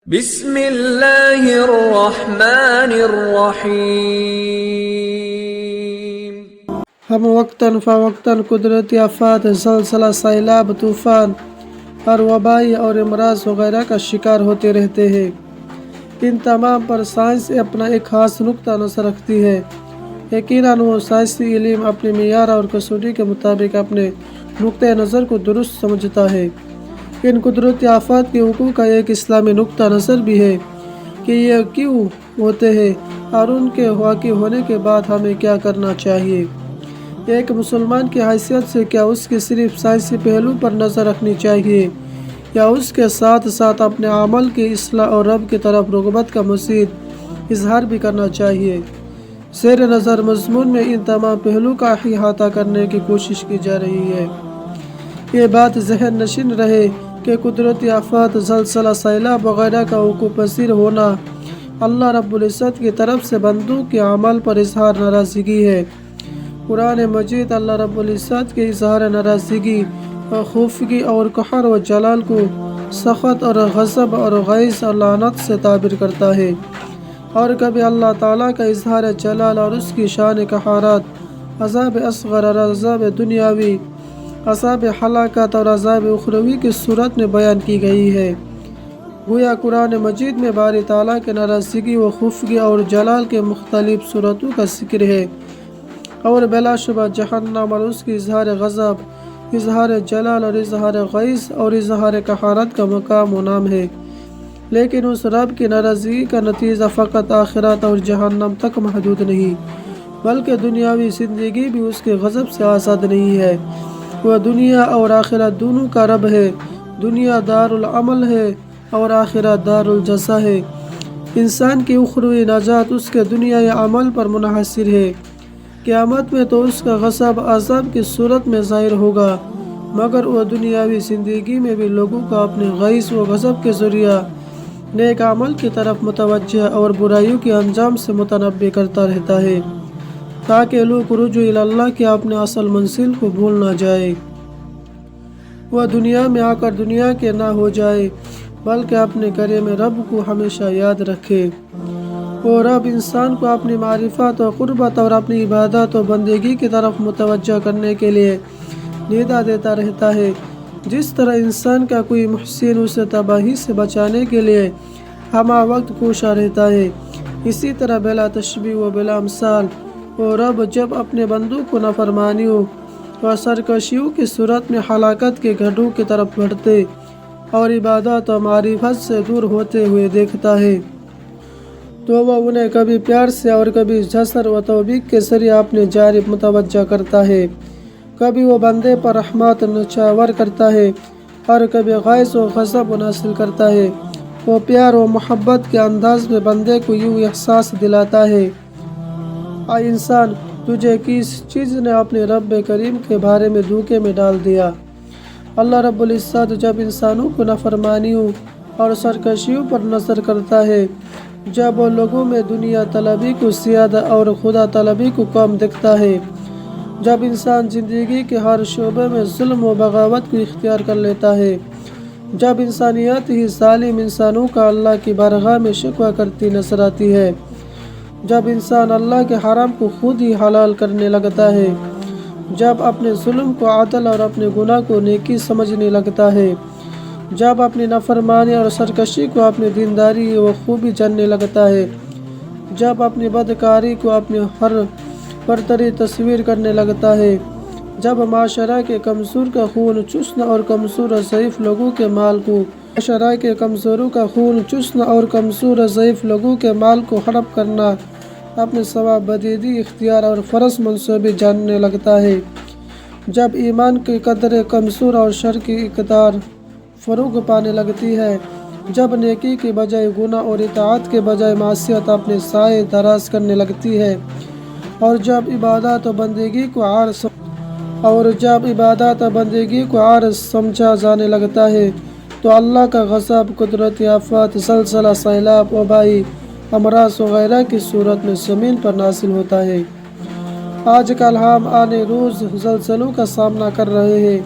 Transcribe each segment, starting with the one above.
بسم اللہ الرحمن الرحیم۔ ہم وقتاً فوقتاً قدرتی آفات، زلزلہ، سیلاب، طوفان اور وبائی اور امراض وغیرہ کا شکار ہوتے رہتے ہیں۔ ان تمام پر سائنس اپنا ایک خاص نقطہ نظر رکھتی ہے۔ یقیناً وہ سائنسی علم اپنے معیار اور کسوٹی کے مطابق اپنے نقطۂ نظر کو درست سمجھتا ہے۔ ان قدرتی آفات کے وقوع کا ایک اسلامی نقطہ نظر بھی ہے کہ یہ کیوں ہوتے ہیں اور ان کے واقع ہونے کے بعد ہمیں کیا کرنا چاہیے۔ ایک مسلمان کی حیثیت سے کیا اس کی صرف سائنسی پہلو پر نظر رکھنی چاہیے یا اس کے ساتھ ساتھ اپنے عمل کی اصلاح اور رب کی طرف رغبت کا مزید اظہار بھی کرنا چاہیے۔ زیر نظر مضمون میں ان تمام پہلو کا احاطہ کرنے کی کوشش کی جا رہی ہے۔ یہ بات ذہن نشین رہے کہ قدرتی آفات، زلزلہ، سیلاب وغیرہ کا وقوع پذیر ہونا اللہ رب العزت کی طرف سے بندوں کے عمل پر اظہار ناراضگی ہے۔ قرآن مجید اللہ رب العزت کے اظہار ناراضگی اور خفگی اور قہر و جلال کو سخط اور غضب اور غیظ اور لعنت سے تعبیر کرتا ہے، اور کبھی اللہ تعالیٰ کا اظہار جلال اور اس کی شان قہارت عذاب اصغر اور عذاب دنیاوی، عذاب ہلاکت اور عذاب اخروی کی صورت میں بیان کی گئی ہے۔ گویا قرآن مجید میں باری تعالیٰ کے ناراضگی و خفگی اور جلال کے مختلف صورتوں کا ذکر ہے، اور بلا شبہ جہنم اور اس کی اظہار غضب، اظہار جلال اور اظہار غیظ اور اظہار قہارت کا مقام و نام ہے۔ لیکن اس رب کی ناراضگی کا نتیجہ فقط آخرت اور جہنم تک محدود نہیں، بلکہ دنیاوی زندگی بھی اس کے غضب سے آزاد نہیں ہے۔ وہ دنیا اور آخرت دونوں کا رب ہے۔ دنیا دار العمل ہے اور آخرت دار الجزا ہے۔ انسان کی اخروی نجات اس کے دنیائی عمل پر منحصر ہے۔ قیامت میں تو اس کا غضب عذاب کی صورت میں ظاہر ہوگا، مگر وہ دنیاوی زندگی میں بھی لوگوں کو اپنے غیظ و غضب کے ذریعہ نیک عمل کی طرف متوجہ اور برائیوں کے انجام سے متنبہ کرتا رہتا ہے، تاکہ لوگ رجوع اللہ کی اپنے اصل منزل کو بھول نہ جائے۔ وہ دنیا میں آ کر دنیا کے نہ ہو جائے، بلکہ اپنے کریم رب کو ہمیشہ یاد رکھے۔ وہ رب انسان کو اپنی معرفت و قربت اور اپنی عبادت و بندگی کی طرف متوجہ کرنے کے لیے ندا دیتا رہتا ہے۔ جس طرح انسان کا کوئی محسن اسے تباہی سے بچانے کے لیے ہمہ وقت کوشاں رہتا ہے، اسی طرح بلا تشبیہ و بلا مثال وہ رب جب اپنے بندوں کو نافرمانیوں و سرکشیوں کی صورت میں ہلاکت کے گڑھوں کی طرف بڑھتے اور عبادت و معرفت سے دور ہوتے ہوئے دیکھتا ہے، تو وہ انہیں کبھی پیار سے اور کبھی جسر و توبیق کے ذریعے اپنے جانب متوجہ کرتا ہے۔ کبھی وہ بندے پر رحمت نچھاور کرتا ہے اور کبھی غیظ و غضب نازل کرتا ہے۔ وہ پیار و محبت کے انداز میں بندے کو یوں احساس دلاتا ہے، اے انسان، تجھے کس چیز نے اپنے رب کریم کے بارے میں دھوکے میں ڈال دیا۔ اللہ رب العزت جب انسانوں کو نافرمانیوں اور سرکشیوں پر نظر کرتا ہے، جب وہ لوگوں میں دنیا طلبی کو زیادہ اور خدا طلبی کو کم دیکھتا ہے، جب انسان زندگی کے ہر شعبے میں ظلم و بغاوت کو اختیار کر لیتا ہے، جب انسانیت ہی ظالم انسانوں کا اللہ کی بارگاہ میں شکوہ کرتی نظر آتی ہے، جب انسان اللہ کے حرام کو خود ہی حلال کرنے لگتا ہے، جب اپنے ظلم کو عدل اور اپنے گناہ کو نیکی سمجھنے لگتا ہے، جب اپنی نافرمانی اور سرکشی کو اپنی دینداری و خوبی جاننے لگتا ہے، جب اپنی بدکاری کو اپنی ہر برتری تصویر کرنے لگتا ہے، جب معاشرہ کے کمزور کا خون چوسنا اور کمزور اور ضعیف لوگوں کے مال کو معاشرہ کے کمزوروں کا خون چوسنا اور کمزور اور ضعیف لوگوں کے مال کو ہڑپ کرنا اپنے ثواب بدیدی اختیار اور فرض منصوبے جاننے لگتا ہے، جب ایمان کی قدریں کمزور اور شر کی اقدار فروغ پانے لگتی ہے، جب نیکی کے بجائے گناہ اور اطاعت کے بجائے معصیت اپنے سائے دراز کرنے لگتی ہے، اور جب عبادت و بندگی کو عارض سمجھا جانے لگتا ہے، تو اللہ کا غضب قدرتی آفات، زلزلہ، سیلاب، وبائی امراض وغیرہ کی صورت میں زمین پر نازل ہوتا ہے۔ آج کل ہم آنے روز زلزلوں کا سامنا کر رہے ہیں۔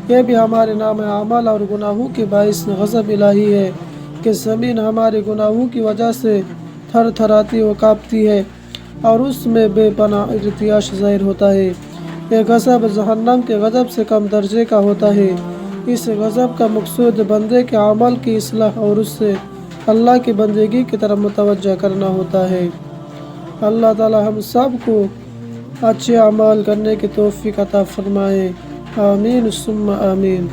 یہ بھی ہمارے نام اعمال اور گناہوں کے باعث غضب الہی ہے۔ کہ زمین ہمارے گناہوں کی وجہ سے تھر تھراتی و کانپتی ہے اور اس میں بے پناہ ارتعاش ظاہر ہوتا ہے۔ یہ غضب جہنم کے غضب سے کم درجے کا ہوتا ہے۔ اس غضب کا مقصود بندے کے عمل کی اصلاح اور اس سے اللہ کی بندگی کی طرف متوجہ کرنا ہوتا ہے۔ اللہ تعالی ہم سب کو اچھے اعمال کرنے کی توفیق عطا فرمائے، آمین ثم آمین۔